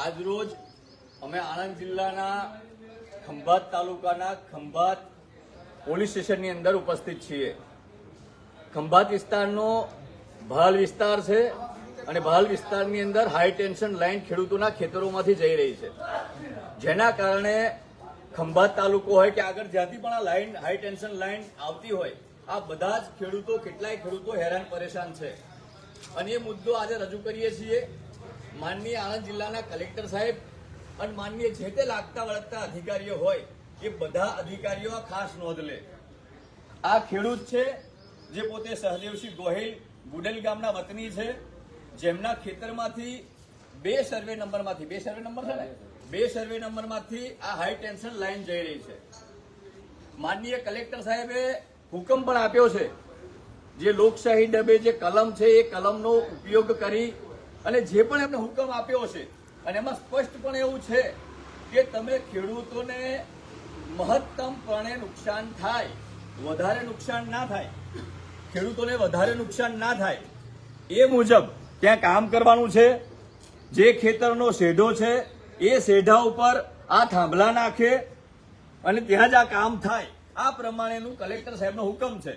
આજરોજ અમે આણંદ જિલ્લાના ખંભાત તાલુકાના ખંભાત પોલીસ સ્ટેશનની અંદર ઉપસ્થિત છીએ। ખંભાત વિસ્તારનો ભાલ વિસ્તાર છે અને ભાલ વિસ્તારની અંદર હાઈ ટેન્શન લાઇન ખેડૂતોના ખેતરોમાંથી જઈ રહી છે, જેના કારણે ખંભાત તાલુકો હોય કે આગળ જ્યાંથી પણ આ લાઇન હાઈ ટેન્શન લાઇન આવતી હોય આ બધા જ ખેડૂતો કેટલાય ખેડૂતો હેરાન પરેશાન છે અને એ મુદ્દો આજે રજૂ કરીએ છીએ। માનનીય આણંદ જિલ્લાના કલેક્ટર સાહેબ અને માનનીય જે તે લાગતા વળગતા અધિકારીઓ હોય એ બધા અધિકારીઓ આ ખાસ નોંધ લે। આ ખેડૂત છે જે પોતે સહદેવસિંહ ગોહિલ ગુડેલ ગામના વતની છે, જેમના ખેતરમાંથી બે સર્વે નંબરમાંથી આ હાઈ ટેન્શન લાઇન જઈ રહી છે। માનનીય કલેક્ટર સાહેબે હુકમ પણ આપ્યો છે, જે લોકશાહી ડબે જે કલમ છે એ કલમનો ઉપયોગ કરી અને જે પણ એમને હુકમ આપ્યો છે અને એમાં સ્પષ્ટપણે એવું છે કે તમે ખેડૂતોને મહત્તમપણે નુકસાન થાય, વધારે નુકસાન ના થાય, ખેડૂતોને વધારે નુકસાન ના થાય એ મુજબ ત્યાં કામ કરવાનું છે। જે ખેતરનો શેઢો છે એ શેઢા ઉપર આ થાંભલા નાખે અને ત્યાં જ આ કામ થાય, આ પ્રમાણેનું કલેક્ટર સાહેબનો હુકમ છે।